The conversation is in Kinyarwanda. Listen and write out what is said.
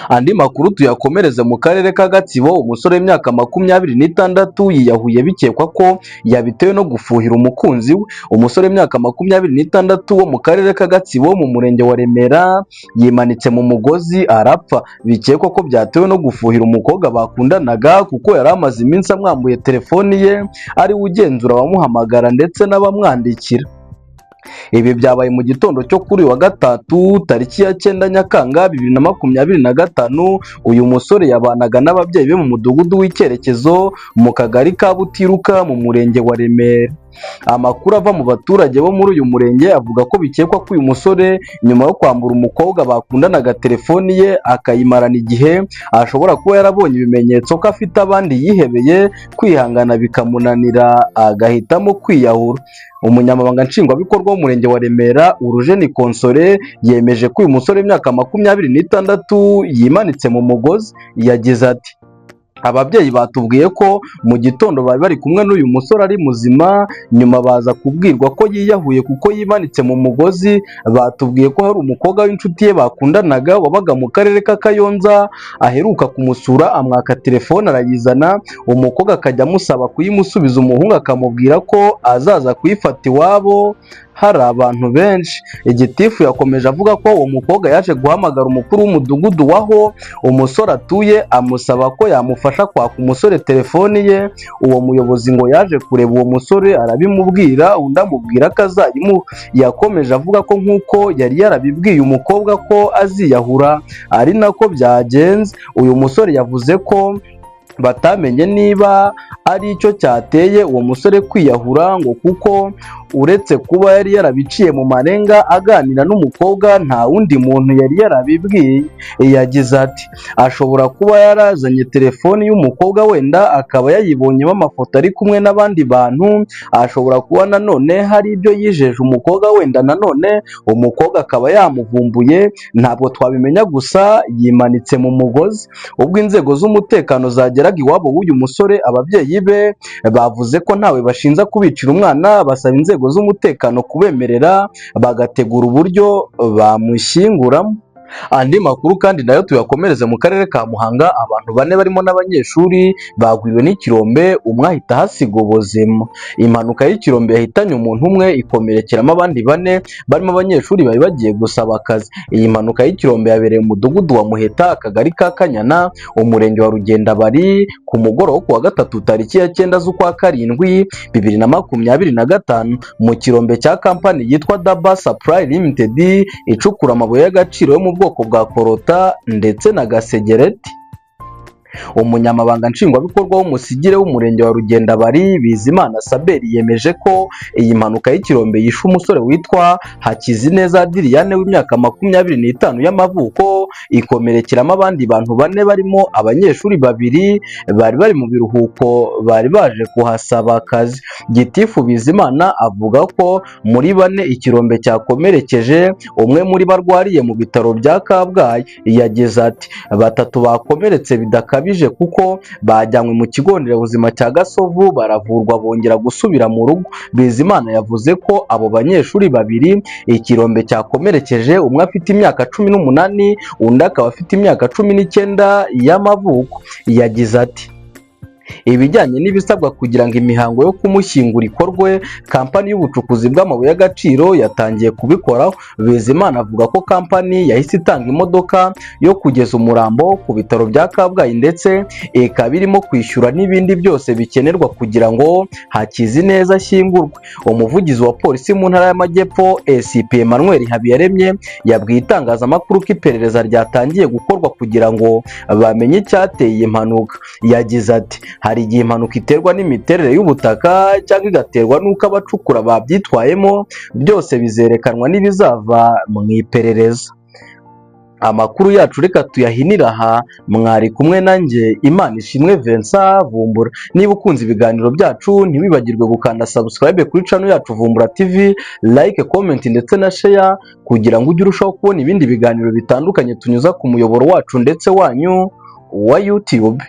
Andi makuru tuyakomereze mu karere ka Gatsibo. Umusore w'imyaka 26 yiyahuye bikekwa ko yabitewe no gufuhira umukunzi we. Umusore w'imyaka 26 wo mu karere ka Gatsibo mu murenge wa Remera yimanitse mu mugozi arapfa, bikekwa ko byatewe no gufuhira umukobwa bakundanaga kuko yari amaze iminsi amwambuye telefoni ye ari we ugenzura abamuhamagara ndetse n'abamwandikira. Ibi byabaye mu gitondo cyo kuri wa gatatu tariki ya 9 Nyakanga 2025. Uyu musore yabanaga n'ababyeyi be mu mudugudu w'icyerekezo mu kagari ka Butiruka mu murenge wa Remera. Amakuru ava mu baturage bo muri uyu murenge avuga ko bikekwa ko uyu musore nyuma yo kwambura umukobwa bakundanaga telefoni ye akayimarana igihe, ashobora kuba yarabonye ibimenyetso ko afite abandi yihebeye, kwihangana bikamunanira agahitamo kwiyahura. Umunyamabanga nshingwabikorwa w'umurenge wa Remera Urujeni Konsole yemeje ko uyu musore w'imyaka 26 yimanitse mu mugozi. Yagize ati ababyeyi batubwiye ko mu gitondo bari kumwe n'uyu musore ari muzima, nyuma baza kubwirwa ko yiyahuye kuko yimanitse mu mugozi. Batubwiye ko hari umukobwa w'inshuti ye bakundanaga wabaga mu karere ka Kayonza aheruka kumusura amwaka telefone arayizana, umukobwa akajya amusaba kuyimusubiza, umuhungu akamubwira ko azaza kuyifata iwabo hari abantu benshi. Igitifu yakomeje avuga ko uwo mukobwa yaje guhamagara umukuru w'umudugudu waho umusore atuye amusaba ko yamufasha kwaka umusore telefoni ye. Uwo muyobozi ngo yaje kureba uwo musore arabimubwira, undi amubwira ko azayimuha. Yakomeje avuga ko nk'uko yari yarabibwiye umukobwa ko aziyahura ari nako byagenze. Uyu musore yavuze ko batamenye niba ari cyo cyateye uwo musore kwiyahura ngo kuko uretse kuba yari yarabiciye mu marenga aganira n'umukobwa nta wundi muntu yari yarabibwiye. Yagize ati ashobora kuba yarazanye telefoni y'umukobwa wenda akaba yayibonyemo amafoto ari kumwe n'abandi bantu, ashobora kuba nanone hari ibyo yijeje umukobwa wenda nanone umukobwa akaba yamuvumbuye, ntabwo twabimenya, gusa yimanitse mu mugozi. Ubwo inzego z'umutekano zageraga iwabo w'uyu musore, ababyeyi be bavuze ko ntawe bashinja kubicira umwana, basaba inzego z'umutekano kubemerera bagategura uburyo bamushyinguramo. Andi makuru kandi nayo tuyakomereze mu karere ka Muhanga. Abantu 4 barimo n'abanyeshuri bagwiwe n'ikirombe, umwe ahita hasiga ubuzima. Impanuka y'ikirombe yahitanye umuntu umwe ikomerekeramo abandi 4 barimo abanyeshuri bari bagiye gusaba akazi. Iyi mpanuka y'ikirombe yabereye mu mudugudu wa Muheta, akagari ka Kanyana, umurenge wa Rugendabari ku mugoroba wo kuwa gatatu tariki ya 9 z'ukwa karindwi 2025 mu kirombe cya kampani yitwa Daba Supply Limited icukura amabuye y'agaciro yo mu bwoko bwa Korota ndetse na Gasegereti. Umunyamabanga nshingwabikorwa w'umusigire w'umurenge wa Rugendabari Bizimana Saberi yemeje ko iyi mpanuka y'ikirombe yishe umusore witwa Hakizineza Adriane w'imyaka 25 y'amavuko, ikomerekeramo abandi bantu 4 barimo abanyeshuri 2 bari mu biruhuko bari baje kuhasaba akazi. Gitifu Bizimana avuga ko muri 4 ikirombe cyakomerekeje, umwe muri barwariye mu bitaro bya Kabgayi. Yagize ati 3 bakomeretse bidakabije kuko bajyanywe mu kigo nderabuzima cya Gasovu baravurwa bongera gusubira mu rugo. Bizimana yavuze ko abo banyeshuri 2 ikirombe cyakomerekeje, umwe afite imyaka 18 undi akaba afite imyaka 19 y'amavuko. Yagize ati ibijyanye n'ibisabwa kugira ngo imihango yo kumushyingura ikorwe, kampani y'ubucukuzi bw'amabuye y'agaciro yatangiye kubikoraho. Bizimana avuga ko kampani yahise itanga imodoka yo kugeza umurambo ku bitaro bya Kabgayi ndetse ikaba irimo kwishyura n'ibindi byose bikenerwa kugira ngo Hakizineza ashyingurwe. Umuvugizi wa polisi mu ntara y'Amajyepfo SCP Emmanuel Habiyaremye yabwiye itangazamakuru ko iperereza ryatangiye gukorwa kugira ngo bamenye icyateye iyi mpanuka. Yagize ati hari igihe impanuka iterwa n'imiterere y'ubutaka cyangwa igaterwa n'uko abacukura babyitwayemo, byose bizerekanwa n'ibizava mu iperereza. Amakuru yacu reka tuyahinira aha, mwari kumwe nanjye Imanishimwe Vincent Vumbura. Niba ukunze ibiganiro byacu ntiwibagirwe gukanda subscribe kuri channel yacu Vumbura TV, like, comment ndetse na share kugira ngo ujye urushaho kubona ibindi biganiro bitandukanye tunyuza ku muyoboro wacu ndetse wanyu wa YouTube.